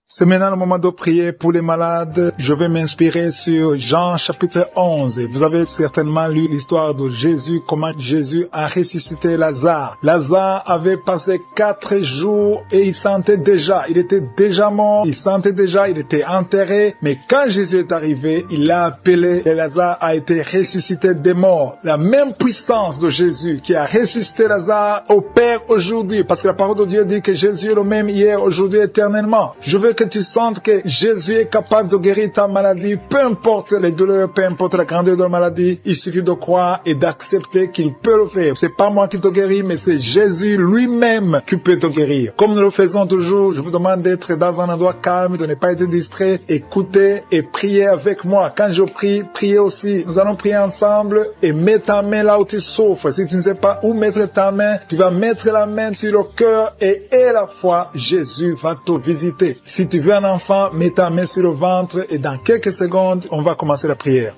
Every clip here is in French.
C'est maintenant le moment de prier pour les malades. Je vais m'inspirer sur Jean chapitre 11. Vous avez certainement lu l'histoire de Jésus, comment Jésus a ressuscité Lazare. Lazare avait passé 4 jours et il sentait déjà, il était déjà mort, il sentait déjà, il était enterré. Mais quand Jésus est arrivé, il l'a appelé et Lazare a été ressuscité des morts. La même puissance de Jésus qui a ressuscité Lazare opère aujourd'hui, parce que la parole de Dieu dit que Jésus est le même hier, aujourd'hui, éternellement. Je veux que tu sentes que Jésus est capable de guérir ta maladie, peu importe les douleurs, peu importe la grandeur de la maladie, il suffit de croire et d'accepter qu'il peut le faire. C'est pas moi qui te guéris, mais c'est Jésus lui-même qui peut te guérir. Comme nous le faisons toujours, je vous demande d'être dans un endroit calme, de ne pas être distrait, écoutez et priez avec moi. Quand je prie, priez aussi. Nous allons prier ensemble et mets ta main là où tu souffres. Si tu ne sais pas où mettre ta main, tu vas mettre la main sur le cœur et la foi, Jésus va te visiter. Si tu veux un enfant, mets ta main sur le ventre et dans quelques secondes, on va commencer la prière.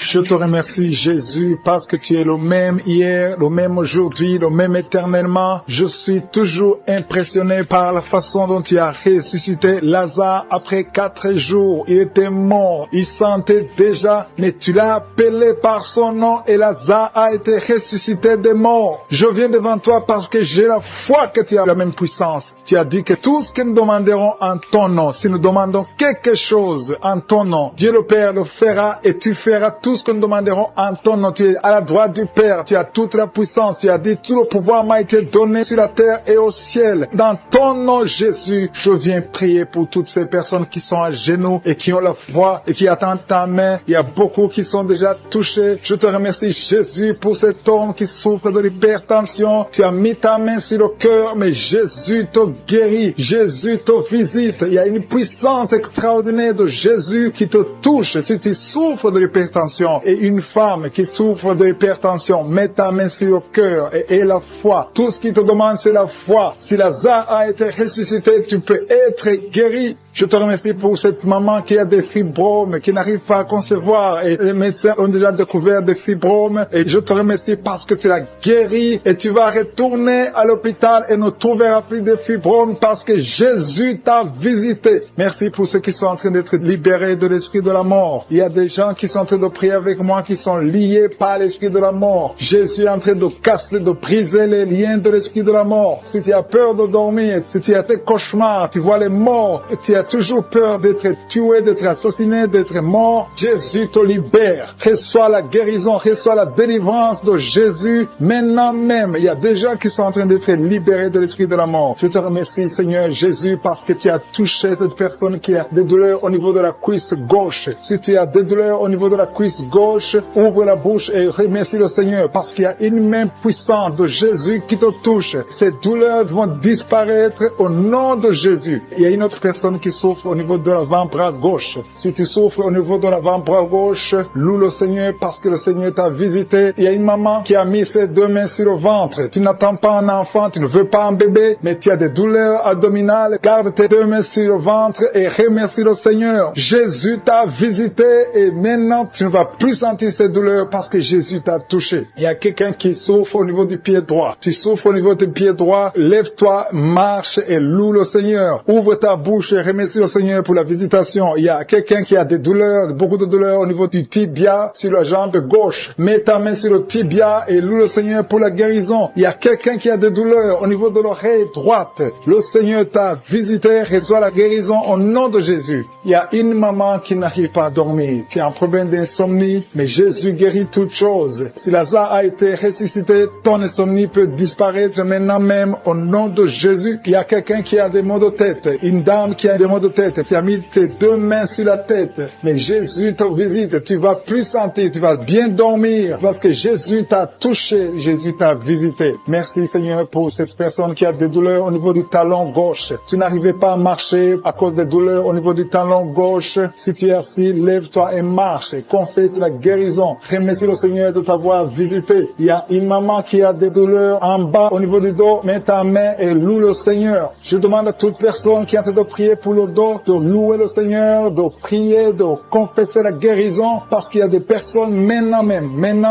Je te remercie, Jésus, parce que tu es le même hier, le même aujourd'hui, le même éternellement. Je suis toujours impressionné par la façon dont tu as ressuscité Lazare après 4 jours. Il était mort, il sentait déjà, mais tu l'as appelé par son nom et Lazare a été ressuscité des morts. Je viens devant toi parce que j'ai la foi que tu as la même puissance. Tu as dit que tout ce que nous demanderons en ton nom, si nous demandons quelque chose en ton nom, Dieu le Père le fera et tu feras tout ce que nous demanderons en ton nom. Tu es à la droite du Père, tu as toute la puissance, tu as dit tout le pouvoir m'a été donné sur la terre et au ciel. Dans ton nom, Jésus, je viens prier pour toutes ces personnes qui sont à genoux et qui ont la foi et qui attendent ta main. Il y a beaucoup qui sont déjà touchés. Je te remercie, Jésus, pour cet homme qui souffre de l'hypertension. Tu as mis ta main sur le cœur, mais Jésus te guérit, Jésus te visite. Il y a une puissance extraordinaire de Jésus qui te touche. Si tu souffres de l'hypertension, et une femme qui souffre de l'hypertension, mets ta main sur le cœur et la foi. Tout ce qu'il te demande, c'est la foi. Si Lazare a été ressuscité, tu peux être guéri. Je te remercie pour cette maman qui a des fibromes, qui n'arrive pas à concevoir et les médecins ont déjà découvert des fibromes et je te remercie parce que tu l'as guéri et tu vas retourner à l'hôpital et ne trouveras plus de fibromes parce que Jésus t'a visité. Merci pour ceux qui sont en train d'être libérés de l'esprit de la mort. Il y a des gens qui sont en train de prier avec moi qui sont liés par l'esprit de la mort. Jésus est en train de casser, de briser les liens de l'esprit de la mort. Si tu as peur de dormir, si tu as tes cauchemars, tu vois les morts, tu as toujours peur d'être tué, d'être assassiné, d'être mort, Jésus te libère. Reçois la guérison, reçois la délivrance de Jésus. Maintenant même, il y a des gens qui sont en train d'être libérés de l'esprit de la mort. Je te remercie, Seigneur Jésus, parce que tu as touché cette personne qui a des douleurs au niveau de la cuisse gauche. Si tu as des douleurs au niveau de la cuisse gauche, ouvre la bouche et remercie le Seigneur, parce qu'il y a une main puissante de Jésus qui te touche. Ces douleurs vont disparaître au nom de Jésus. Il y a une autre personne qui souffre au niveau de l'avant-bras gauche. Si tu souffres au niveau de l'avant-bras gauche, loue le Seigneur parce que le Seigneur t'a visité. Il y a une maman qui a mis ses 2 mains sur le ventre. Tu n'attends pas un enfant, tu ne veux pas un bébé, mais tu as des douleurs abdominales. Garde tes 2 mains sur le ventre et remercie le Seigneur. Jésus t'a visité et maintenant tu ne vas plus sentir ces douleurs parce que Jésus t'a touché. Il y a quelqu'un qui souffre au niveau du pied droit. Tu souffres au niveau du pied droit. Lève-toi, marche et loue le Seigneur. Ouvre ta bouche et remercie le Seigneur pour la visitation. Il y a quelqu'un qui a des douleurs, beaucoup de douleurs au niveau du tibia, sur la jambe gauche. Mets ta main sur le tibia et loue le Seigneur pour la guérison. Il y a quelqu'un qui a des douleurs au niveau de l'oreille droite. Le Seigneur t'a visité, reçois la guérison au nom de Jésus. Il y a une maman qui n'arrive pas à dormir. Tu as un problème d'insomnie, mais Jésus guérit toutes choses. Si Lazare a été ressuscité, ton insomnie peut disparaître maintenant même au nom de Jésus. Il y a quelqu'un qui a des maux de tête, une dame qui a des maux de tête. Tu as mis tes 2 mains sur la tête, mais Jésus te visite. Tu vas plus sentir, tu vas bien dormir parce que Jésus t'a touché, Jésus t'a visité. Merci Seigneur pour cette personne qui a des douleurs au niveau du talon gauche. Tu n'arrivais pas à marcher à cause des douleurs au niveau du talon gauche. Si tu es assis, lève-toi et marche. Confesse confesser la guérison. Remercie le Seigneur de t'avoir visité. Il y a une maman qui a des douleurs en bas au niveau du dos. Mets ta main et loue le Seigneur. Je demande à toute personne qui est en train de prier pour le dos de louer le Seigneur, de prier, de confesser la guérison, parce qu'il y a des personnes maintenant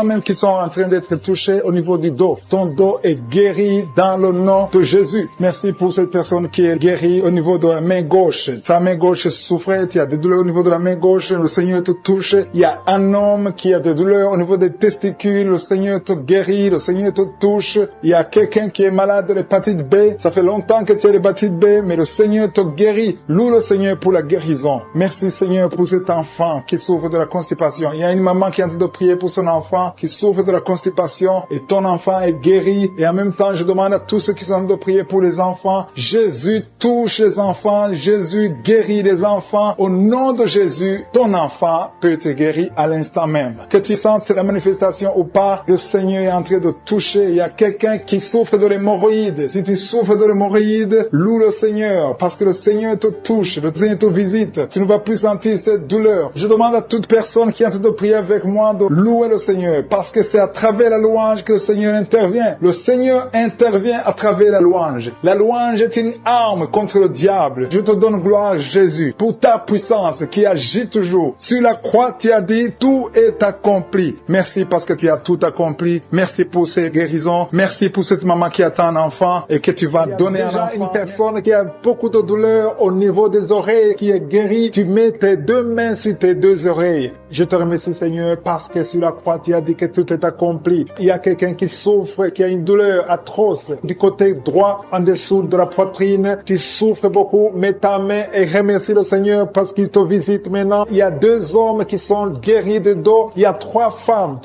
même qui sont en train d'être touchées au niveau du dos. Ton dos est guéri dans le nom de Jésus. Merci pour cette personne qui est guérie au niveau de la main gauche. Ta main gauche souffrait, il y a des douleurs au niveau de la main gauche, le Seigneur te touche. Il y a un homme qui a des douleurs au niveau des testicules, le Seigneur te guérit, le Seigneur te touche. Il y a quelqu'un qui est malade de l'hépatite B, ça fait longtemps que tu as l'hépatite B, mais le Seigneur te guérit. Loue le Seigneur pour la guérison. Merci Seigneur pour cet enfant qui souffre de la constipation. Il y a une maman qui est en train de prier pour son enfant qui souffre de la constipation et ton enfant est guéri. Et en même temps, je demande à tous ceux qui sont en train de prier pour les enfants. Jésus touche les enfants, Jésus guérit les enfants. Au nom de Jésus, ton enfant peut être guéri à l'instant même. Que tu sentes la manifestation ou pas, le Seigneur est en train de toucher. Il y a quelqu'un qui souffre de l'hémorroïde. Si tu souffres de l'hémorroïde, loue le Seigneur parce que le Seigneur te touche, le Seigneur te visite. Tu ne vas plus sentir cette douleur. Je demande à toute personne qui est en train de prier avec moi de louer le Seigneur parce que c'est à travers la louange que le Seigneur intervient. Le Seigneur intervient à travers la louange. La louange est une arme contre le diable. Je te donne gloire, Jésus, pour ta puissance qui agit toujours. Sur la croix, tu as dit, tout est accompli. Merci parce que tu as tout accompli. Merci pour ces guérisons. Merci pour cette maman qui attend un enfant et que tu vas donner un enfant. Une personne qui a beaucoup de douleur au niveau des oreilles qui est guérie. Tu mets tes deux mains sur tes deux oreilles. Je te remercie, Seigneur, parce que sur la croix, tu as dit que tout est accompli. Il y a quelqu'un qui souffre, qui a une douleur atroce du côté droit, en dessous de la poitrine. Tu souffres beaucoup. Mets ta main et remercie le Seigneur parce qu'il te visite maintenant. Il y a 2 hommes qui sont guéris de dos. Il y a 3 femmes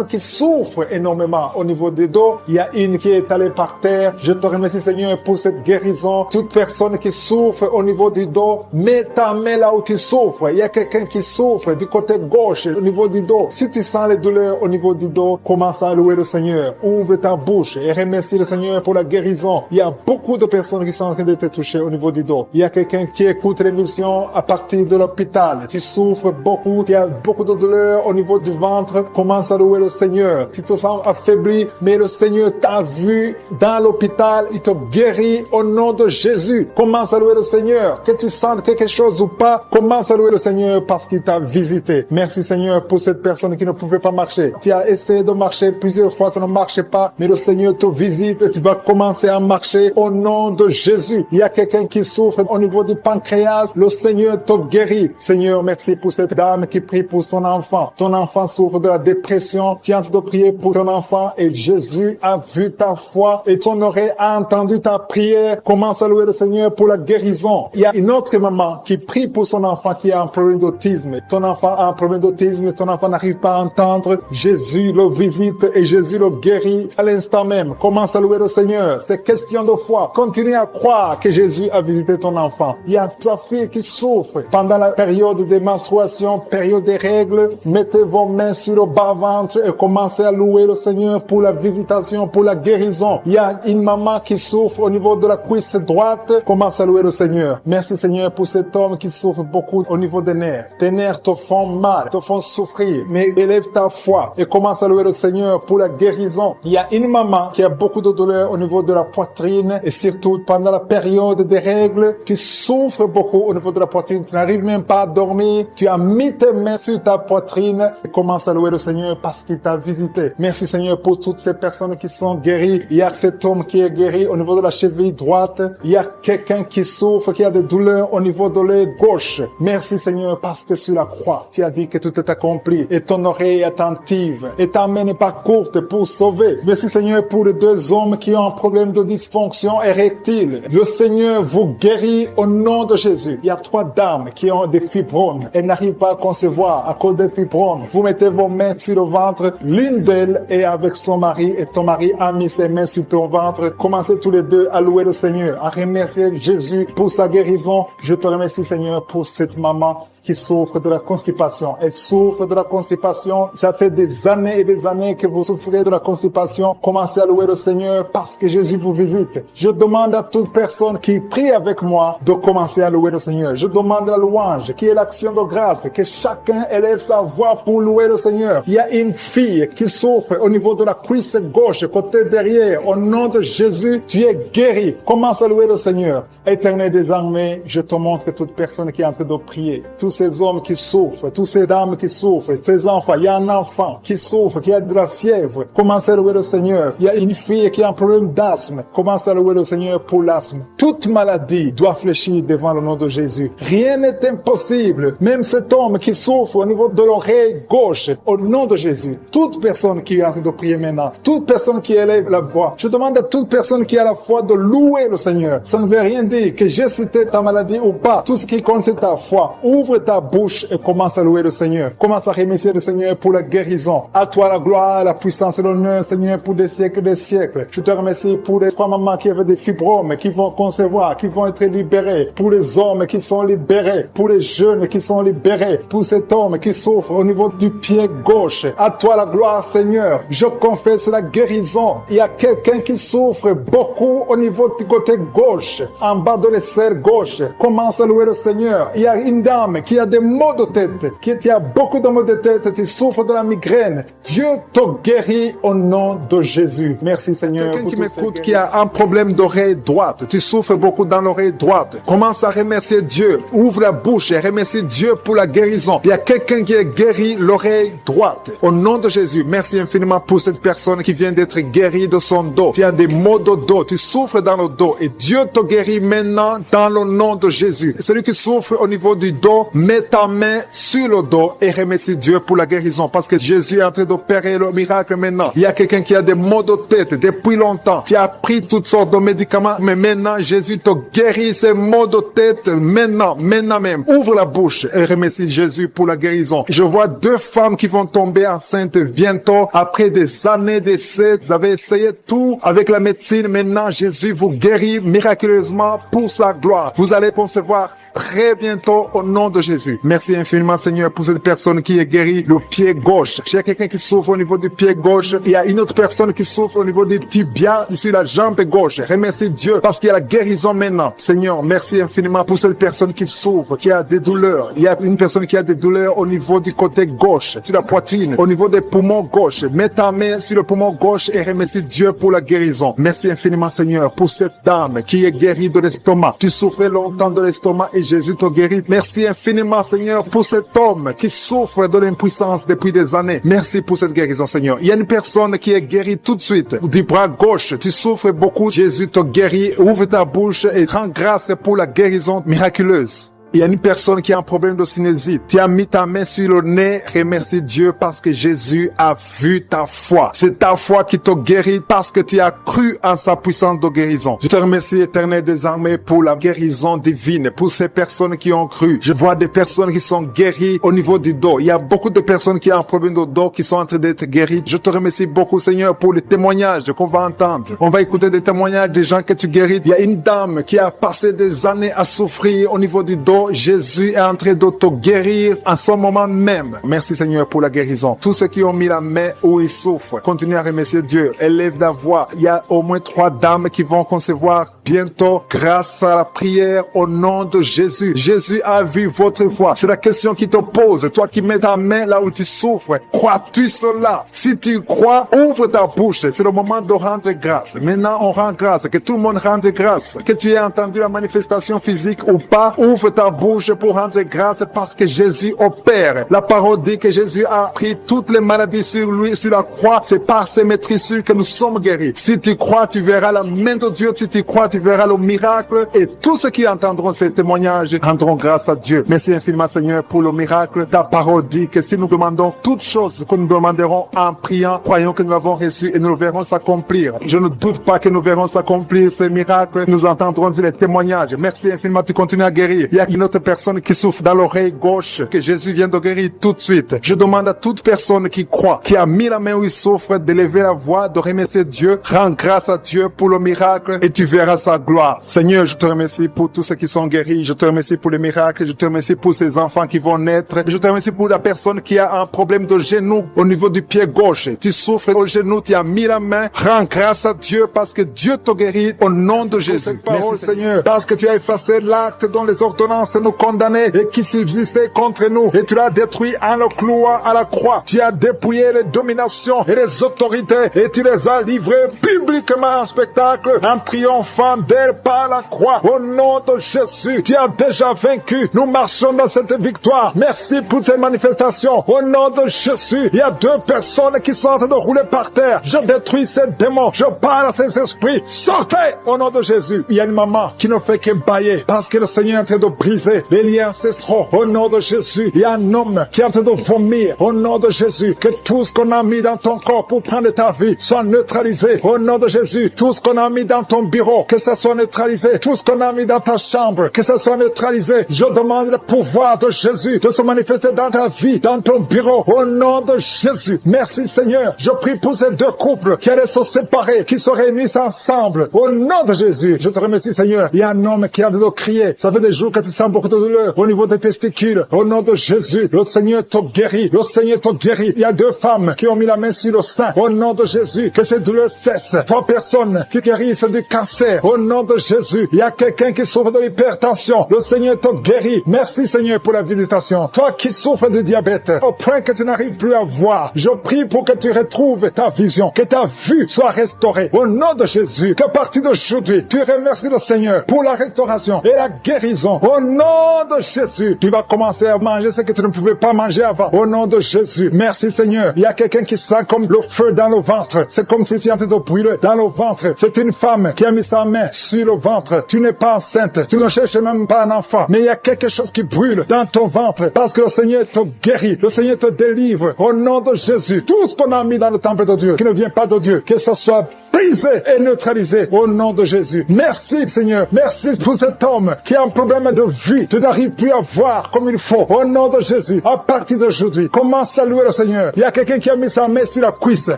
qui souffrent énormément au niveau des dos. Il y a une qui est allée par terre. Je te remercie, Seigneur, pour cette guérison. Toute personne qui souffre au niveau du dos, mets ta main là où tu souffres. Il y a quelqu'un qui souffre du côté gauche, au niveau du dos. Si tu sens les douleurs au niveau du dos, commence à louer le Seigneur. Ouvre ta bouche et remercie le Seigneur pour la guérison. Il y a beaucoup de personnes qui sont en train d'être touchées au niveau du dos. Il y a quelqu'un qui écoute l'émission à partir de l'hôpital. Tu souffres beaucoup, tu as beaucoup de douleurs au niveau du ventre. Commence à louer le Seigneur. Tu te sens affaibli, mais le Seigneur t'a vu dans l'hôpital. Il te guérit au nom de Jésus. Commence à louer le Seigneur. Que tu sentes quelque chose ou pas, commence à louer le Seigneur parce qu'il t'a visité. Merci Seigneur pour cette personne qui ne pouvait pas marcher. Tu as essayé de marcher plusieurs fois, ça ne marchait pas, mais le Seigneur te visite et tu vas commencer à marcher au nom de Jésus. Il y a quelqu'un qui souffre au niveau du pancréas, le Seigneur te guérit. Seigneur, merci pour cette dame qui prie pour son enfant. Ton enfant souffre de la dépression. Tu es en train de prier pour ton enfant et Jésus a vu ta foi et ton oreille a entendu ta prière. Commence à louer le Seigneur pour la guérison. Il y a une autre maman qui prie pour son enfant qui a un problème d'autisme. Ton enfant a un problème d'autisme, ton enfant n'arrive pas à entendre. Jésus le visite et Jésus le guérit à l'instant même. Commence à louer le Seigneur. C'est question de foi. Continue à croire que Jésus a visité ton enfant. Il y a 3 filles qui souffrent pendant la période des menstruations, période des règles. Mettez vos mains sur le bas-ventre et commencez à louer le Seigneur pour la visitation, pour la guérison. Il y a une maman qui souffre au niveau de la cuisse droite. Commence à louer le Seigneur. Merci Seigneur pour cet homme qui souffre beaucoup au niveau des nerfs. Tes nerfs te font mal, te font souffrir. Mais élève ta foi et commence à louer le Seigneur pour la guérison. Il y a une maman qui a beaucoup de douleur au niveau de la poitrine et surtout pendant la période des règles. Tu souffres beaucoup au niveau de la poitrine. Tu n'arrives même pas à dormir. Tu as mis tes mains sur ta poitrine et commence à louer le Seigneur parce qu'il t'a visité. Merci Seigneur pour toutes ces personnes qui sont guéries. Il y a cet homme qui est guéri au niveau de la cheville droite. Il y a quelqu'un qui souffre, qui a des douleurs au niveau de l'œil gauche. Merci Seigneur parce que sur la croix, tu as dit que tout est accompli et ton oreille est attentive et ta main n'est pas courte pour sauver. Merci Seigneur pour les 2 hommes qui ont un problème de dysfonction érectile. Le Seigneur vous guérit au nom de Jésus. Il y a 3 dames qui ont des fibromes. Elles n'arrivent pas à concevoir à cause des fibromes. Vous mettez vos mains sur le ventre. L'une d'elles est avec son mari et ton mari a mis ses mains sur ton ventre. Commencez tous les 2 à louer le Seigneur, à remercier Jésus pour sa guérison. Je te remercie Seigneur pour cette maman qui souffre de la constipation. Elle souffre de la constipation. Ça fait des années et des années que vous souffrez de la constipation. Commencez à louer le Seigneur parce que Jésus vous visite. Je demande à toute personne qui prie avec moi de commencer à louer le Seigneur. Je demande la louange, qui est l'action de grâce, que chacun élève sa voix pour louer le Seigneur. Il y a une fille qui souffre au niveau de la cuisse gauche, côté derrière. Au nom de Jésus, tu es guéri. Commence à louer le Seigneur. Éternel des armées, je te montre toute personne qui est en train de prier. Tous ces hommes qui souffrent, toutes ces dames qui souffrent, ces enfants. Il y a un enfant qui souffre, qui a de la fièvre. Commence à louer le Seigneur. Il y a une fille qui a un problème d'asthme. Commence à louer le Seigneur pour l'asthme. Toute maladie doit fléchir devant le nom de Jésus. Rien n'est impossible. Même cet homme qui souffre au niveau de l'oreille gauche, au nom de Jésus. Toute personne qui est en train de prier maintenant, toute personne qui élève la voix, je demande à toute personne qui a la foi de louer le Seigneur. Ça ne veut rien dire que j'ai cité ta maladie ou pas. Tout ce qui compte, c'est ta foi. Ouvre ta bouche et commence à louer le Seigneur. Commence à remercier le Seigneur pour la guérison. À toi la gloire, la puissance et l'honneur, Seigneur, pour des siècles et des siècles. Je te remercie pour les 3 mamans qui avaient des fibromes, qui vont concevoir, qui vont être libérés. Pour les hommes qui sont libérés. Pour les jeunes qui sont libérés. Pour cet homme qui souffre au niveau du pied gauche. À toi la gloire, Seigneur. Je confesse la guérison. Il y a quelqu'un qui souffre beaucoup au niveau du côté gauche. En bas de l'aisselle gauche. Commence à louer le Seigneur. Il y a une dame qui a des maux de tête. Qui a beaucoup de maux de tête. Tu souffres de la migraine. Dieu te guérit au nom de Jésus. Merci Seigneur. Quelqu'un qui m'écoute qui a un problème d'oreille droite. Tu souffres beaucoup dans l'oreille droite. Commence à remercier Dieu. Ouvre la bouche et remercie Dieu pour la guérison. Il y a quelqu'un qui est guéri l'oreille droite. Au nom de Jésus, merci infiniment pour cette personne qui vient d'être guérie de son dos. Tu as des maux de dos. Tu souffres dans le dos et Dieu te guérit maintenant dans le nom de Jésus. Celui qui souffre au niveau du dos, mets ta main sur le dos et remercie Dieu pour la guérison parce que Jésus est en train d'opérer le miracle maintenant. Il y a quelqu'un qui a des maux de tête depuis longtemps. Tu as pris toutes sortes de médicaments, mais maintenant Jésus te guérit ces maux de tête maintenant même. Ouvre la bouche et remercie Jésus pour la guérison. Je vois 2 femmes qui vont tomber enceintes bientôt après des années d'essais. Vous avez essayé tout avec la médecine. Maintenant, Jésus vous guérit miraculeusement pour sa gloire. Vous allez concevoir très bientôt au nom de Jésus. Merci infiniment Seigneur pour cette personne qui est guérie le pied gauche. Il y a quelqu'un qui souffre au niveau du pied gauche. Il y a une autre personne qui souffre au niveau du tibia sur la jambe gauche. Remercie Dieu parce qu'il y a la guérison maintenant. Seigneur, merci infiniment pour cette personne qui souffre, qui a des douleurs. Il y a une personne qui a des douleurs au niveau du côté gauche, sur la poitrine, au niveau des poumons gauche. Mets ta main sur le poumon gauche et remercie Dieu pour la guérison. Merci infiniment Seigneur pour cette dame qui est guérie de l'estomac. Tu souffrais longtemps de l'estomac et Jésus te guérit. Merci infiniment Seigneur pour cet homme qui souffre de l'impuissance depuis des années. Merci pour cette guérison Seigneur. Il y a une personne qui est guérie tout de suite du bras gauche. Tu souffres beaucoup. Jésus te guérit. Ouvre ta bouche et rends grâce pour la guérison miraculeuse. Il y a une personne qui a un problème de sinusite. Tu as mis ta main sur le nez. Remercie Dieu parce que Jésus a vu ta foi. C'est ta foi qui te guérit parce que tu as cru en sa puissance de guérison. Je te remercie, Éternel des armées, pour la guérison divine, pour ces personnes qui ont cru. Je vois des personnes qui sont guéries au niveau du dos. Il y a beaucoup de personnes qui ont un problème de dos qui sont en train d'être guéries. Je te remercie beaucoup, Seigneur, pour les témoignages qu'on va entendre. On va écouter des témoignages des gens que tu guéris. Il y a une dame qui a passé des années à souffrir au niveau du dos. Jésus est en train de te guérir en ce moment même. Merci Seigneur pour la guérison. Tous ceux qui ont mis la main où ils souffrent, continuez à remercier Dieu. Élève la voix. Il y a au moins 3 dames qui vont concevoir bientôt grâce à la prière au nom de Jésus. Jésus a vu votre foi. C'est la question qui te pose. Toi qui mets ta main là où tu souffres, crois-tu cela? Si tu crois, ouvre ta bouche. C'est le moment de rendre grâce. Maintenant, on rend grâce. Que tout le monde rende grâce. Que tu aies entendu la manifestation physique ou pas, ouvre ta bouche pour rendre grâce parce que Jésus opère. La parole dit que Jésus a pris toutes les maladies sur lui, sur la croix. C'est par ses maîtrisures que nous sommes guéris. Si tu crois, tu verras la main de Dieu. Si tu crois, tu verras le miracle. Et tous ceux qui entendront ces témoignages rendront grâce à Dieu. Merci infiniment Seigneur pour le miracle. Ta parole dit que si nous demandons toutes choses que nous demanderons en priant, croyons que nous l'avons reçu et nous le verrons s'accomplir. Je ne doute pas que nous verrons s'accomplir ces miracles. Nous entendrons les témoignages. Merci infiniment, tu continues à guérir. Il y a une autre personne qui souffre dans l'oreille gauche, que Jésus vient de guérir tout de suite. Je demande à toute personne qui croit, qui a mis la main où il souffre, d'élever la voix, de remercier Dieu. Rends grâce à Dieu pour le miracle et tu verras sa gloire. Seigneur, je te remercie pour tous ceux qui sont guéris. Je te remercie pour les miracles. Je te remercie pour ces enfants qui vont naître. Je te remercie pour la personne qui a un problème de genou au niveau du pied gauche. Tu souffres au genou, tu as mis la main. Rends grâce à Dieu parce que Dieu te guérit au nom de Jésus. Merci Seigneur, parce que tu as effacé l'acte dont les ordonnances nous condamnaient et qui subsistait contre nous. Et tu l'as détruit en le clouant à la croix. Tu as dépouillé les dominations et les autorités et tu les as livrées publiquement en spectacle en triomphant d'elles par la croix. Au nom de Jésus, tu as déjà vaincu. Nous marchons dans cette victoire. Merci pour ces manifestations. Au nom de Jésus, il y a 2 personnes qui sont en train de rouler par terre. Je détruis ces démons. Je parle à ces esprits. Sortez au nom de Jésus. Il y a une maman qui ne fait que bailler parce que le Seigneur est en train de briser les liens ancestraux. Au nom de Jésus, il y a un homme qui est en train de vomir. Au nom de Jésus, que tout ce qu'on a mis dans ton corps pour prendre ta vie soit neutralisé. Au nom de Jésus, tout ce qu'on a mis dans ton bureau, que ça soit neutralisé. Tout ce qu'on a mis dans ta chambre, que ça soit neutralisé. Je demande le pouvoir de Jésus de se manifester dans ta vie, dans ton bureau. Au nom de Jésus, merci Seigneur. Je prie pour ces 2 couples qui allaient se séparer, qui se réunissent ensemble. Au nom de Jésus, je te remercie Seigneur. Il y a un homme qui a de crier. Ça fait des jours que tu sens beaucoup de douleur au niveau des testicules. Au nom de Jésus, le Seigneur te guérit. Le Seigneur te guérit. Il y a 2 femmes qui ont mis la main sur le sein. Au nom de Jésus, que ces douleurs cessent. 3 personnes qui guérissent du cancer. Au nom de Jésus, il y a quelqu'un qui souffre de l'hypertension. Le Seigneur te guérit. Merci Seigneur pour la visitation. Toi qui souffres de diabète, au point que tu n'arrives plus à voir, je prie pour que tu retrouves ta vision, que ta vue soit restaurée. Au nom de Jésus, qu'à partir d'aujourd'hui, tu remercies le Seigneur pour la restauration et la guérison. Au nom de Jésus, tu vas commencer à manger ce que tu ne pouvais pas manger avant. Au nom de Jésus, merci Seigneur. Il y a quelqu'un qui sent comme le feu dans le ventre. C'est comme si tu étais en train de brûler dans le ventre. C'est une femme qui a mis sa main sur le ventre. Tu n'es pas enceinte. Tu ne cherches même pas un enfant. Mais il y a quelque chose qui brûle dans ton ventre parce que le Seigneur te guérit. Le Seigneur te délivre. Au nom de Jésus, tout ce qu'on a mis dans le temple de Dieu, qui ne vient pas de Dieu, que ce soit brisé et neutralisé au nom de Jésus. Merci Seigneur. Merci pour cet homme qui a un problème de vue. Tu n'arrives plus à voir comme il faut. Au nom de Jésus, à partir d'aujourd'hui, commence à louer le Seigneur. Il y a quelqu'un qui a mis sa main sur la cuisse.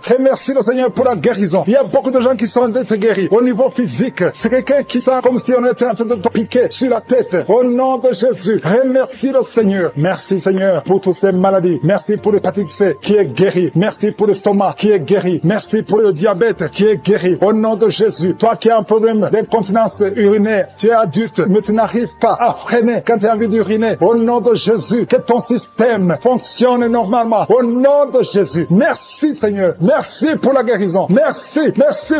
Remercie le Seigneur pour la guérison. Il y a beaucoup de gens qui sont d'être guéris. Au niveau physique, c'est quelqu'un qui sent comme si on était en train de te piquer sur la tête. Au nom de Jésus, remercie le Seigneur. Merci Seigneur pour toutes ces maladies. Merci pour l'hépatite C qui est guéri. Merci pour l'estomac qui est guéri. Merci pour le diabète qui est guéri. Au nom de Jésus, toi qui as un problème d'incontinence urinaire, tu es adulte, mais tu n'arrives pas à freiner quand tu as envie d'uriner. Au nom de Jésus, que ton système fonctionne normalement. Au nom de Jésus, merci Seigneur. Merci pour la guérison. Merci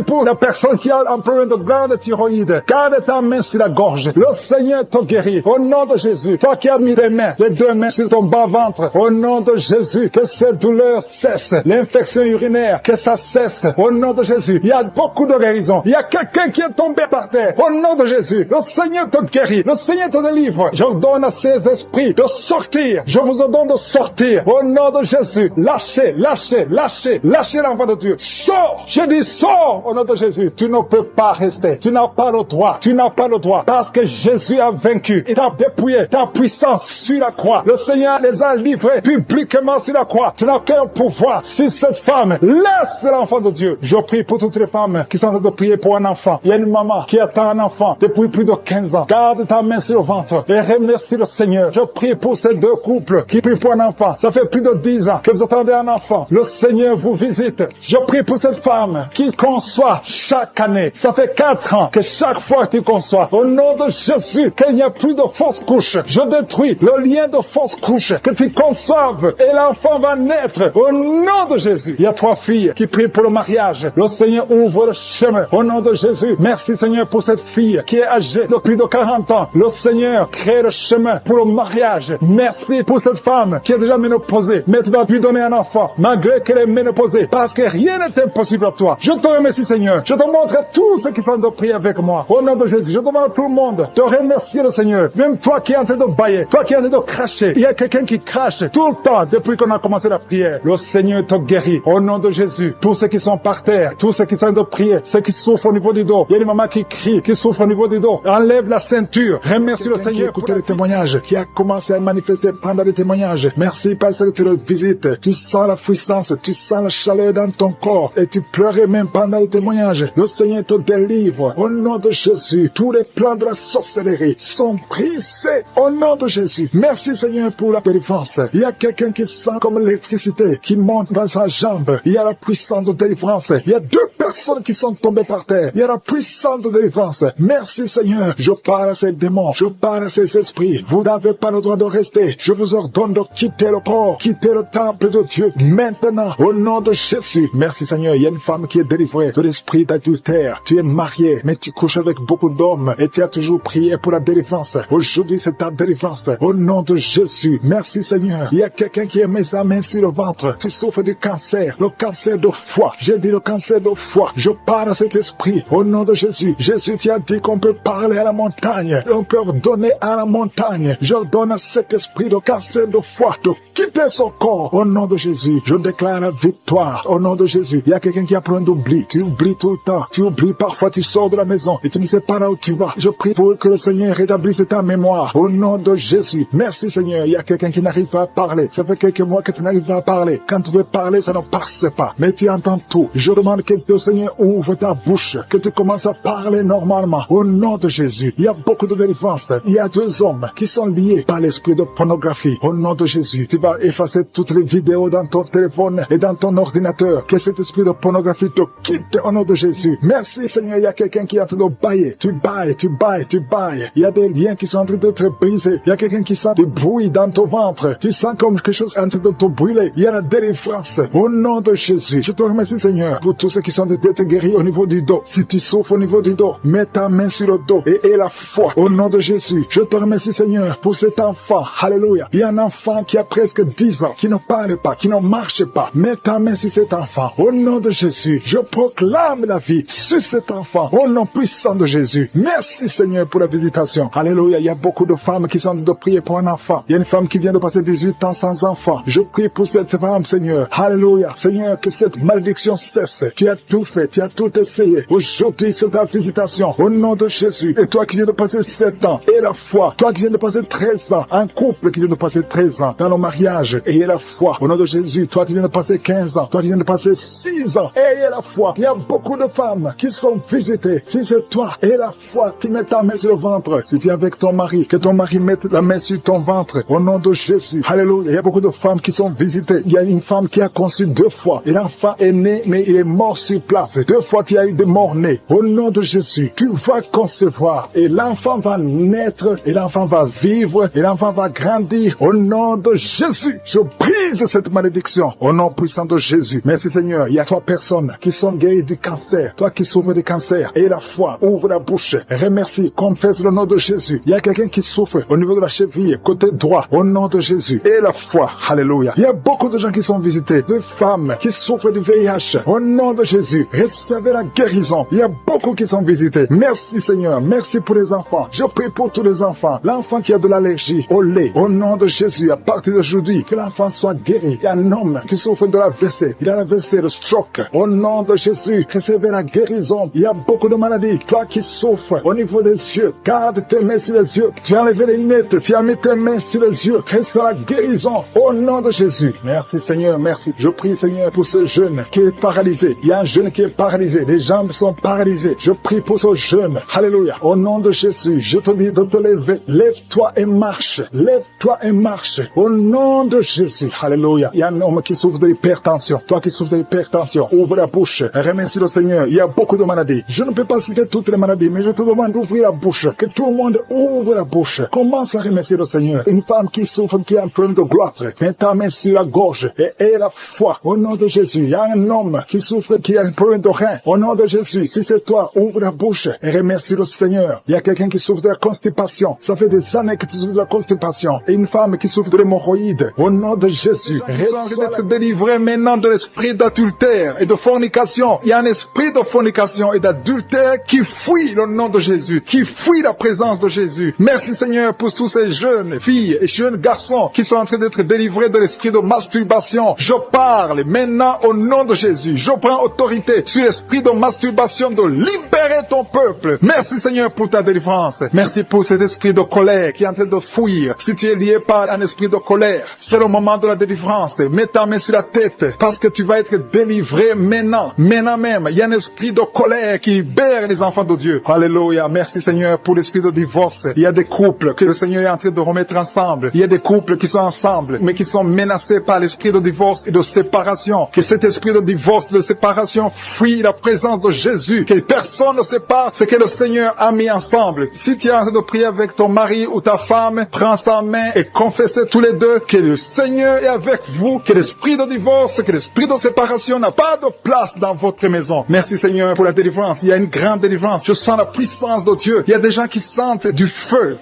pour la personne qui a un problème de glande thyroïde. Garde ta main sur la gorge. Le Seigneur te guérit. Au nom de Jésus, toi qui as mis tes mains, les 2 mains sur ton bas-ventre. Au nom de Jésus, que ces douleurs cessent. L'infection urinaire, que ça cesse. Au nom de Jésus, il y a beaucoup de guérison. Il y a quelqu'un qui est tombé par terre. Au nom de Jésus, le Seigneur te guérit. Le Seigneur te délivre. J'ordonne à ces esprits de sortir. Je vous ordonne de sortir. Au nom de Jésus, lâchez l'enfant de Dieu. Sors. Je dis sors au nom de Jésus. Tu ne peux pas rester. Tu n'as pas le droit. Tu n'as pas le droit. Parce que Jésus a vaincu. Il a dépouillé ta puissance sur la croix. Le Seigneur les a livrés publiquement sur la croix. Tu n'as qu'un pouvoir sur cette femme. Laisse l'enfant de Dieu. Je prie pour toutes les femmes qui sont en train de prier pour un enfant. Il y a une maman qui attend un enfant depuis plus de 15 ans. Garde ta main sur le ventre et remercie le Seigneur. Je prie pour ces 2 couples qui prient pour un enfant. Ça fait plus de 10 ans que vous attendez un enfant. Le Seigneur vous visite. Je prie pour cette femme qui conçoit chaque année. Ça fait 4 ans que chaque fois tu conçois. Au nom de Jésus, qu'il n'y a plus de fausses couches. Je détruis le lien de fausses couches. Que tu conçoives et l'enfant va naître. Au nom de Jésus. Il y a 3 filles qui prient pour le mariage. Le Seigneur ouvre le chemin. Au nom de Jésus. Merci Seigneur pour cette fille qui est âgée de plus de 40 ans. Le Seigneur crée le chemin pour le mariage. Merci pour cette femme qui est déjà ménopausée. Mais tu vas lui donner un enfant malgré qu'elle est ménopausée. Parce que rien n'est impossible à toi. Je te remercie Seigneur. Je te montre à tous ceux qui font de prier avec moi. Au nom de Jésus. Je demande à tout le monde de remercier le Seigneur. Même toi qui es en train de bailler. Toi qui es en train de cracher. Il y a quelqu'un qui crache tout le temps depuis qu'on a commencé la prière. Le Seigneur te guérit. Au nom de Jésus. Tous ceux qui sont par terre. Tous ceux qui sont en train de prier, ceux qui souffrent au niveau du dos. Il y a des mamans qui crient, qui souffrent au niveau du dos. Enlève la ceinture. Remercie le Seigneur pour les témoignages qui a commencé à manifester pendant les témoignages. Merci parce que tu le visites. Tu sens la puissance, tu sens la chaleur dans ton corps et tu pleurais même pendant le témoignage. Le Seigneur te délivre. Au nom de Jésus, tous les plans de la sorcellerie sont brisés. Au nom de Jésus. Merci Seigneur pour la délivrance. Il y a quelqu'un qui sent comme l'électricité qui monte dans sa jambe. Il y a la puissance de délivrance. Il y a 2 personnes qui sont tombées par terre. Il y a la puissance de délivrance. Merci Seigneur. Je parle à ces démons. Je parle à ces esprits. Vous n'avez pas le droit de rester. Je vous ordonne de quitter le corps, quitter le temple de Dieu maintenant. Au nom de Jésus. Merci Seigneur. Il y a une femme qui est délivrée de l'esprit d'adultère. Tu es marié, mais tu couches avec beaucoup d'hommes et tu as toujours prié pour la délivrance. Aujourd'hui, c'est ta délivrance. Au nom de Jésus. Merci Seigneur. Il y a quelqu'un qui a mis sa main sur le ventre. Tu souffres du cancer. Le cancer de foie. J'ai dit le cancer de foie. Je parle à cet esprit. Au nom de Jésus. Jésus, tu as dit qu'on peut parler à la montagne. On peut ordonner à la montagne. J'ordonne à cet esprit de cancer de foie de quitter son corps. Au nom de Jésus. Je déclare la victoire. Au nom de Jésus. Il y a quelqu'un qui a plein d'oubli. Tu oublies tout le temps. Tu oublies parfois. Tu sors de la maison et tu ne sais pas là où tu vas. Je prie pour que le Seigneur rétablisse ta mémoire. Au nom de Jésus. Merci Seigneur. Il y a quelqu'un qui n'arrive pas à parler. Ça fait quelques mois que tu n'arrives pas à parler. Quand tu veux parler, ça ne passe pas. Mais tu entends tout. Je demande que le Seigneur ouvre ta bouche. Que tu commences à parler normalement. Au nom de Jésus. Il y a beaucoup de délivrance. Il y a 2 hommes qui sont liés par l'esprit de pornographie. Au nom de Jésus. Tu vas effacer toutes les vidéos dans ton téléphone et dans ton ordinateur. Que cet esprit de pornographie te quitte au nom de Jésus. Merci Seigneur. Il y a quelqu'un qui est en train de bailler. Tu bailles, tu bailles, tu bailles. Il y a des liens qui sont en train d'être brisés. Il y a quelqu'un qui sent du bruit dans ton ventre. Tu sens comme quelque chose est en train de te brûler. Il y a la délivrance. Au nom de Jésus. Je te remercie Seigneur pour tous ceux qui sont d'être guéris au niveau du dos. Si tu souffres au niveau du dos, mets ta main sur le dos et aie la foi. Au nom de Jésus. Je te remercie Seigneur pour cet enfant. Alléluia. Il y a un enfant qui a presque 10 ans, qui ne parle pas, qui ne marche pas. Mets ta main sur cet enfant. Au nom de Jésus. Je proclame la vie sur cet enfant. Au nom puissant de Jésus. Merci Seigneur pour la visitation. Alléluia. Il y a beaucoup de femmes qui sont en train de prier pour un enfant. Il y a une femme qui vient de passer 18 ans sans enfant. Je prie pour cette femme Seigneur. Alléluia. Seigneur, que cette malédiction cesse. Tu as tout fait. Tu as tout essayé. Aujourd'hui, c'est ta visitation. Au nom de Jésus. Et toi qui viens de passer 7 ans. Et la foi. Toi qui viens de passer 13 ans. Un couple qui vient de passer 13 ans dans le mariage. Ayez la foi. Au nom de Jésus. Toi qui viens de passer 15 ans. Toi qui viens de passer 6 ans. Ayez la foi. Il y a beaucoup de femmes qui sont visitées. Si c'est toi, aie la foi. Tu mets ta main sur le ventre. Si tu es avec ton mari, que ton mari mette la main sur ton ventre. Au nom de Jésus. Alléluia. Il y a beaucoup de femmes qui sont visitées. Il y a une femme qui a conçu 2 fois. Et l'enfant est né, mais il est mort sur place. 2 fois, tu as eu des morts-nés. Au nom de Jésus, tu vas concevoir. Et l'enfant va naître. Et l'enfant va vivre. Et l'enfant va grandir. Au nom de Jésus, je brise cette malédiction. Au nom puissant de Jésus. Merci Seigneur. Il y a 3 personnes qui sont guéries du cancer. Toi qui souffres du cancer. Et la foi. Ouvre la bouche. Remercie. Confesse le nom de Jésus. Il y a quelqu'un qui souffre au niveau de la cheville, côté droit. Au nom de Jésus. Et la foi. Alléluia. Il y a beaucoup de gens qui sont visités. De femmes qui souffrent du VIH. Au nom de Jésus. Recevez la guérison. Il y a beaucoup qui sont visités. Merci Seigneur. Merci pour les enfants. Je prie pour tous les enfants. L'enfant qui a de l'allergie au lait. Au nom de Jésus. À partir d'aujourd'hui, que l'enfant soit guéri. Il y a un homme qui souffre de l'AVC. Il a l'AVC, le stroke. Au nom de Jésus. Recevez la guérison. Il y a beaucoup de maladies. Toi qui souffres au niveau des yeux. Garde tes mains sur les yeux. Tu as enlevé les lunettes. Tu as mis tes mains sur les yeux. Reçois la guérison. Au nom de Jésus. Merci Seigneur. Merci. Je prie Seigneur pour ce jeune qui est paralysé. Il y a un jeune qui est paralysé. Les jambes sont paralysées. Je prie pour ce jeune. Alléluia. Au nom de Jésus. Je te dis de te lever. Lève-toi et marche. Lève-toi et marche. Au nom de Jésus. Alléluia. Il y a un homme qui souffre de l'hypertension. Toi qui souffres de l'hypertension. Ouvre la bouche. Remercie le Seigneur. Il y a beaucoup de maladies. Je ne peux pas citer toutes les maladies, mais je te demande d'ouvrir la bouche. Que tout le monde ouvre la bouche. Commence à remercier le Seigneur. Une femme qui souffre, qui a un problème de gloître. Mets ta main sur la gorge et aie la foi. Au nom de Jésus. Il y a un homme qui souffre, qui a un problème de rein. Au nom de Jésus. Si c'est toi, ouvre la bouche et remercie le Seigneur. Il y a quelqu'un qui souffre de la constipation. Ça fait des années que tu souffres de la constipation. Et une femme qui souffre de l'hémorroïde. Au nom de Jésus. Reçois d'être délivré maintenant de l'esprit d'adultère et de fornication. Il y a un esprit de fornication et d'adultère qui fuit le nom de Jésus, qui fuit la présence de Jésus. Merci Seigneur pour tous ces jeunes filles et jeunes garçons qui sont en train d'être délivrés de l'esprit de masturbation. Je parle maintenant au nom de Jésus. Je prends autorité autorité sur l'esprit de masturbation, de libérer ton peuple. Merci Seigneur pour ta délivrance. Merci pour cet esprit de colère qui est en train de fuir. Si tu es lié par un esprit de colère, c'est le moment de la délivrance. Mets ta main sur la tête parce que tu vas être délivré maintenant. Maintenant même, il y a un esprit de colère qui libère les enfants de Dieu. Alléluia. Merci Seigneur pour l'esprit de divorce. Il y a des couples que le Seigneur est en train de remettre ensemble. Il y a des couples qui sont ensemble, mais qui sont menacés par l'esprit de divorce et de séparation. Que cet esprit de divorce, de séparation fuit la présence de Jésus. Que personne ne sépare ce que le Seigneur a mis ensemble. Si tu es en train de prier avec ton mari ou ta femme, prends sa main et confessez tous les deux que le Seigneur est avec vous, que l'esprit de divorce, que l'esprit de séparation n'a pas de place dans votre maison. Merci Seigneur pour la délivrance. Il y a une grande délivrance. Je sens la puissance de Dieu. Il y a des gens qui sentent du feu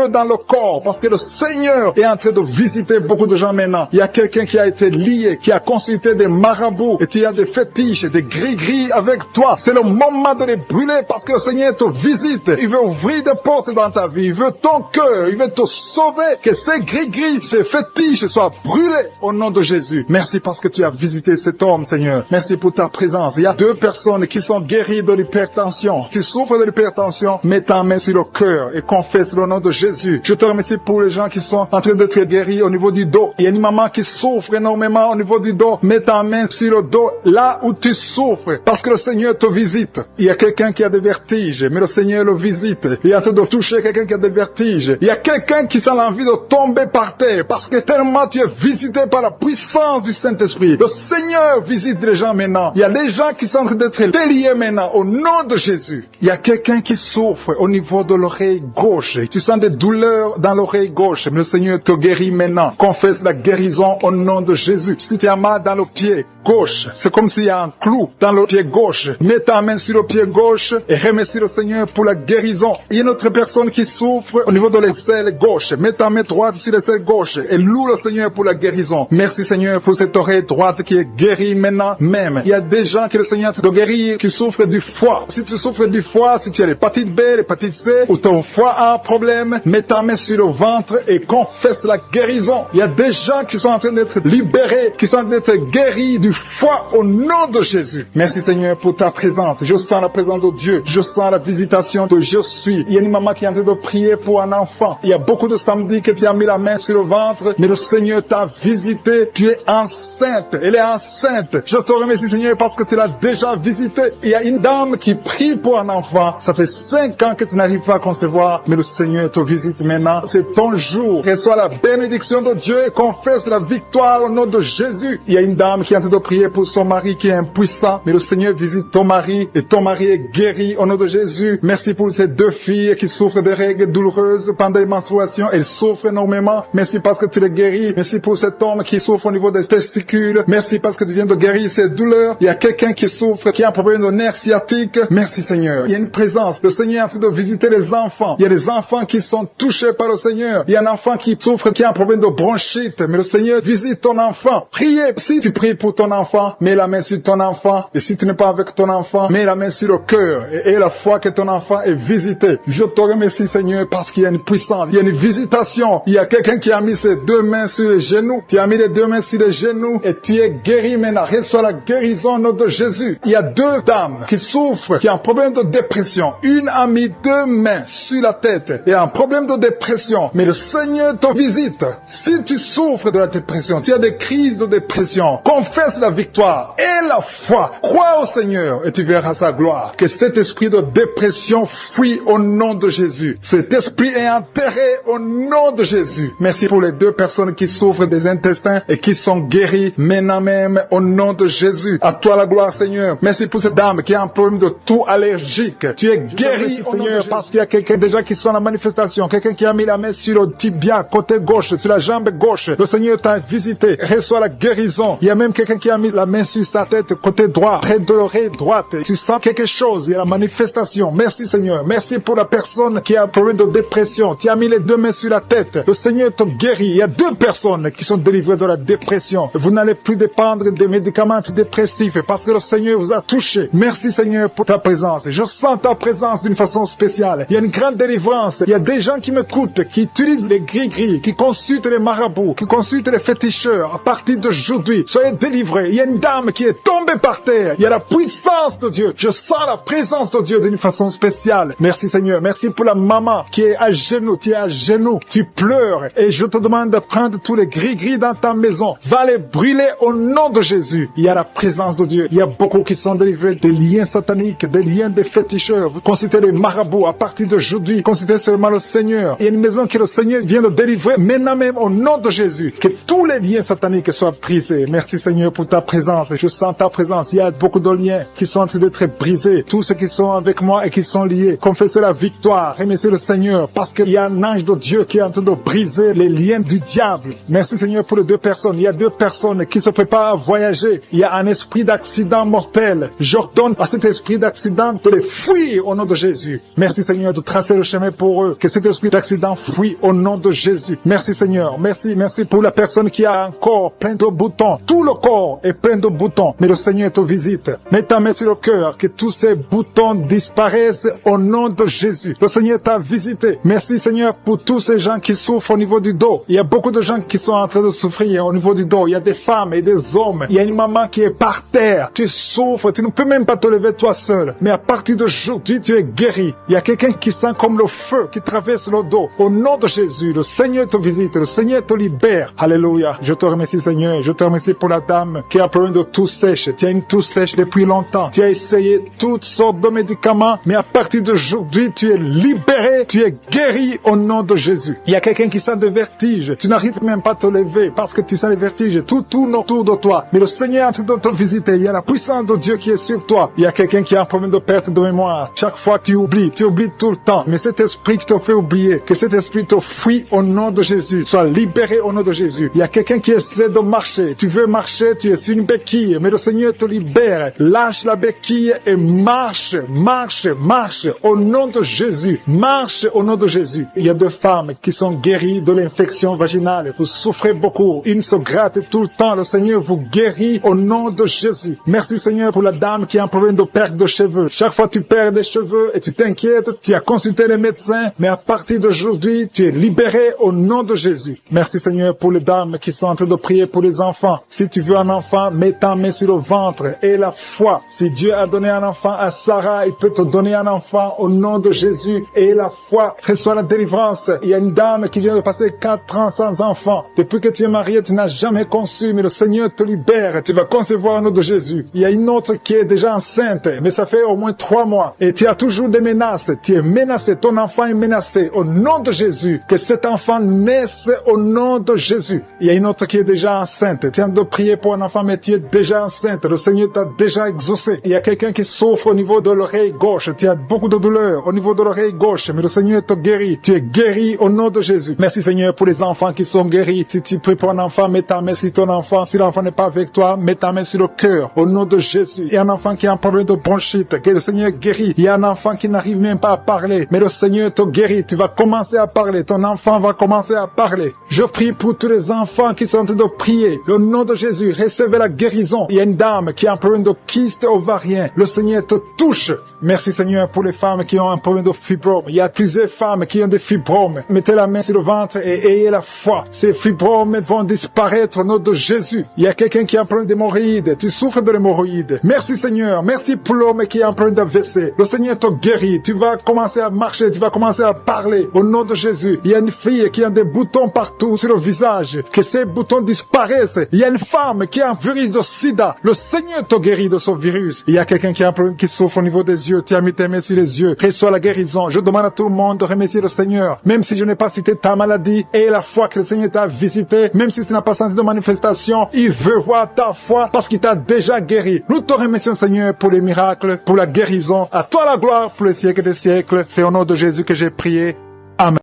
dans le corps parce que le Seigneur est en train de visiter beaucoup de gens maintenant. Il y a quelqu'un qui a été lié, qui a consulté des marabouts et tu as des fétiches, des gris-gris avec toi. C'est le moment de les brûler parce que le Seigneur te visite. Il veut ouvrir des portes dans ta vie. Il veut ton cœur. Il veut te sauver. Que ces gris-gris, ces fétiches soient brûlés au nom de Jésus. Merci parce que tu as visité cet homme, Seigneur. Merci pour ta présence. Il y a 2 personnes qui sont guéries de l'hypertension. Tu souffres de l'hypertension, mets ta main sur le cœur et confesse le nom de Jésus. Je te remercie pour les gens qui sont en train d'être guéris au niveau du dos. Il y a une maman qui souffre énormément au niveau du dos. Mets ta main sur le dos, là où tu souffres, parce que le Seigneur te visite. Il y a quelqu'un qui a des vertiges, mais le Seigneur le visite. Il est en train de toucher quelqu'un qui a des vertiges. Il y a quelqu'un qui sent l'envie de tomber par terre, parce que tellement tu es visité par la puissance du Saint-Esprit. Le Seigneur visite les gens maintenant. Il y a des gens qui sont en train d'être déliés maintenant, au nom de Jésus. Il y a quelqu'un qui souffre au niveau de l'oreille gauche. Tu sens des douleurs dans l'oreille gauche, mais le Seigneur te guérit maintenant. Confesse la guérison au nom de Jésus. Si tu as mal dans le pied gauche, c'est comme s'il y a un clou dans le pied gauche. Mets ta main sur le pied gauche et remercie le Seigneur pour la guérison. Il y a une autre personne qui souffre au niveau de l'aisselle gauche. Mets ta main droite sur l'aisselle gauche et loue le Seigneur pour la guérison. Merci Seigneur pour cette oreille droite qui est guérie maintenant même. Il y a des gens que le Seigneur te guérit qui souffrent du foie. Si tu souffres du foie, si tu as l'hépatite B, l'hépatite C ou ton foie a un problème, mets ta main sur le ventre et confesse la guérison. Il y a des gens qui sont en train d'être libérés, qui sont en train d'être guéris du foie au nom de Jésus. Merci Seigneur pour ta présence. Je sens la présence de Dieu. Je sens la visitation de je suis. Il y a une maman qui est en train de prier pour un enfant. Il y a beaucoup de samedis que tu as mis la main sur le ventre, mais le Seigneur t'a visité. Tu es enceinte. Elle est enceinte. Je te remercie Seigneur parce que tu l'as déjà visité. Il y a une dame qui prie pour un enfant. Ça fait 5 ans que tu n'arrives pas à concevoir, mais le Seigneur te visite maintenant. C'est ton jour. Reçois la bénédiction de Dieu et confesse la victoire au nom de Jésus. Il y a une dame qui est en train de prier pour son mari qui est impuissant, mais le Seigneur visite ton mari et ton mari est guéri au nom de Jésus. Merci pour ces 2 filles qui souffrent de règles douloureuses pendant les menstruations. Elles souffrent énormément. Merci parce que tu les guéris. Merci pour cet homme qui souffre au niveau des testicules. Merci parce que tu viens de guérir ces douleurs. Il y a quelqu'un qui souffre, qui a un problème de nerf sciatique. Merci Seigneur. Il y a une présence. Le Seigneur est en train de visiter les enfants. Il y a des enfants qui sont touchés par le Seigneur. Il y a un enfant qui souffre, qui a un problème de bronchite. Mais le Seigneur visite ton enfant. Priez. Si tu pries pour ton enfant, mets la main sur ton enfant. Et si tu n'es pas avec ton enfant, mets la main sur le cœur. Et la foi que ton enfant est visité. Je te remercie Seigneur parce qu'il y a une puissance. Il y a une visitation. Il y a quelqu'un qui a mis ses 2 mains sur les genoux. Tu as mis les 2 mains sur les genoux et tu es guéri maintenant. Reçois la guérison au nom de Jésus. Il y a 2 dames qui souffrent, qui ont un problème de dépression. Une a mis 2 mains sur la tête et a un problème de dépression. Mais le Seigneur te visite. Si tu souffres de la dépression, tu as des crises de dépression, confesse la victoire et la foi. Crois au Seigneur et tu verras sa gloire. Que cet esprit de dépression fuit au nom de Jésus. Cet esprit est enterré au nom de Jésus. Merci pour les 2 personnes qui souffrent des intestins et qui sont guéries maintenant même au nom de Jésus. À toi la gloire Seigneur. Merci pour cette dame qui a un problème de toux allergique. Tu es guéri Seigneur parce qu'il y a quelqu'un déjà qui sent la manifestation. Quelqu'un qui a mis la main sur le tibia côté gauche, sur la jambe gauche. Le Seigneur t'a visité. Reçois la guérison. Il y a même quelqu'un qui a mis la main sur sa tête côté droit, près de l'oreille droite. Tu sens quelque chose. Il y a la manifestation. Merci Seigneur. Merci pour la personne qui a un problème de dépression. Tu as mis les 2 mains sur la tête. Le Seigneur te guérit. Il y a 2 personnes qui sont délivrées de la dépression. Vous n'allez plus dépendre des médicaments antidépressifs parce que le Seigneur vous a touché. Merci Seigneur pour ta présence. Je sens ta présence d'une façon spéciale. Il y a une grande délivrance. Il y a des gens qui m'écoutent, qui utilisent les gris-gris, qui consultent les marabouts, qui consultent les féticheurs. À partir d'aujourd'hui, soyez délivrés. délivrée. Il y a une dame qui est tombée par terre. Il y a la puissance de Dieu. Je sens la présence de Dieu d'une façon spéciale. Merci Seigneur. Merci pour la maman qui est à genoux. Tu es à genoux. Tu pleures. Et je te demande de prendre tous les gris-gris dans ta maison. Va les brûler au nom de Jésus. Il y a la présence de Dieu. Il y a beaucoup qui sont délivrés des liens sataniques, des liens des féticheurs. Vous consultez les marabouts. À partir d'aujourd'hui, consultez seulement le Seigneur. Il y a une maison que le Seigneur vient de délivrer maintenant même au nom de Jésus. Que tous les liens sataniques soient brisés. Merci Seigneur pour ta présence. Je sens ta présence. Il y a beaucoup de liens qui sont en train d'être brisés. Tous ceux qui sont avec moi et qui sont liés, confessez la victoire. Remerciez le Seigneur parce qu'il y a un ange de Dieu qui est en train de briser les liens du diable. Merci Seigneur pour les deux personnes. Il y a deux personnes qui se préparent à voyager. Il y a un esprit d'accident mortel. J'ordonne à cet esprit d'accident de les fuir au nom de Jésus. Merci Seigneur de tracer le chemin pour eux. Que cet esprit d'accident fuit au nom de Jésus. Merci Seigneur. Merci pour la personne qui a un corps plein de boutons. Tout le corps est plein de boutons. Mais le Seigneur te visite. Mets ta main sur le cœur. Que tous ces boutons disparaissent au nom de Jésus. Le Seigneur t'a visité. Merci Seigneur pour tous ces gens qui souffrent au niveau du dos. Il y a beaucoup de gens qui sont en train de souffrir au niveau du dos. Il y a des femmes et des hommes. Il y a une maman qui est par terre. Tu souffres. Tu ne peux même pas te lever toi seul. Mais à partir d'aujourd'hui, tu es guéri. Il y a quelqu'un qui sent comme le feu qui traverse le dos. Au nom de Jésus, le Seigneur te visite. Le Seigneur te libère. Alléluia. Je te remercie Seigneur. Je te remercie pour la dame qui a problème de toux sèche. Tu as une toux sèche depuis longtemps. Tu as essayé toutes sortes de médicaments. Mais à partir d'aujourd'hui, tu es libéré. Tu es guéri au nom de Jésus. Il y a quelqu'un qui sent des vertiges. Tu n'arrives même pas à te lever parce que tu sens les vertiges tout autour de toi. Mais le Seigneur est en train de te visiter. Il y a la puissance de Dieu qui est sur toi. Il y a quelqu'un qui a un problème de perte de mémoire. Chaque fois tu oublies tout le temps. Mais cet esprit qui te fait oublier, que cet esprit te fuit au nom de Jésus. Sois libéré au nom de Jésus. Il y a quelqu'un qui essaie de marcher. Tu veux marcher, tu es sur une béquille. Mais le Seigneur te libère. Lâche la béquille et marche au nom de Jésus. Marche au nom de Jésus. Il y a deux femmes qui sont guéries de l'infection vaginale. Vous souffrez beaucoup. Une se gratte tout le temps. Le Seigneur vous guérit au nom de Jésus. Merci Seigneur pour la dame qui a un problème de perte de cheveux. Chaque fois tu perds des cheveux et tu t'inquiètes, tu as consulté les médecins, mais à partir d'aujourd'hui, tu es libéré au nom de Jésus. Merci Seigneur pour les dames qui sont en train de prier pour les enfants. Si tu veux un enfant, mets ta main sur le ventre et la foi. Si Dieu a donné un enfant à Sarah, il peut te donner un enfant au nom de Jésus et la foi. Reçois la délivrance. Il y a une dame qui vient de passer 4 ans sans enfant. Depuis que tu es marié, tu n'as jamais conçu, mais le Seigneur te libère. Tu vas concevoir au nom de Jésus. Il y a une autre qui est déjà enceinte, mais ça fait au moins 3 mois. Et tu as toujours des menaces. Tu es menacé. Ton enfant est menacé. Au nom de Jésus, que cet enfant naisse au nom de Jésus. Il y a une autre qui est déjà enceinte. Tu as de prier pour un enfant, mais tu es déjà enceinte. Le Seigneur t'a déjà exaucé. Il y a quelqu'un qui souffre au niveau de l'oreille gauche. Tu as beaucoup de douleur au niveau de l'oreille gauche, mais le Seigneur te guérit. Tu es guéri au nom de Jésus. Merci Seigneur pour les enfants qui sont guéris. Si tu pries pour un enfant, mets ta main sur ton enfant. Si l'enfant n'est pas avec toi, mets ta main sur le cœur. Au nom de Jésus. Il y a un enfant qui a un problème de bronchite, que le Seigneur guérit. Il y a un enfant qui n'arrive même pas à parler, mais le Seigneur te guérit. Tu vas commencer à parler. Ton enfant va commencer à parler. Je prie pour tous les enfants qui sont en train de prier. Au nom de Jésus, recevez la guérison. Il y a une dame qui a un problème de kyste ovarien. Le Seigneur te touche. Merci Seigneur pour les femmes qui ont un problème de fibrome. Il y a plusieurs femmes qui ont des fibromes. Mettez la main sur le ventre et ayez la foi. Ces fibromes vont disparaître au nom de Jésus. Il y a quelqu'un qui a un problème d'hémorroïdes. Tu souffres de l'hémorroïde. Merci Seigneur. Merci pour l'homme qui a un problème d'AVC. Le Seigneur te guérit. Tu vas commencer à marcher. Tu vas commencer à parler. Au nom de Jésus. Il y a une fille qui a des boutons partout sur le visage. Que ces boutons disparaissent. Il y a une femme qui a un virus de sida. Le Seigneur te guérit de ce virus. Il y a quelqu'un qui a un problème qui souffre au niveau des yeux. Tu as mis tes mains sur les yeux. Reçois la guérison. Je demande à tout le monde de remercier le Seigneur. Même si je n'ai pas cité ta maladie et la foi que le Seigneur t'a visité, même si tu n'as pas senti de manifestation, il veut voir ta foi parce qu'il t'a déjà guéri. Nous te remercions Seigneur pour les miracles, pour la guérison. À toi la gloire pour les siècles des siècles. C'est au nom de Jésus que j'ai prié.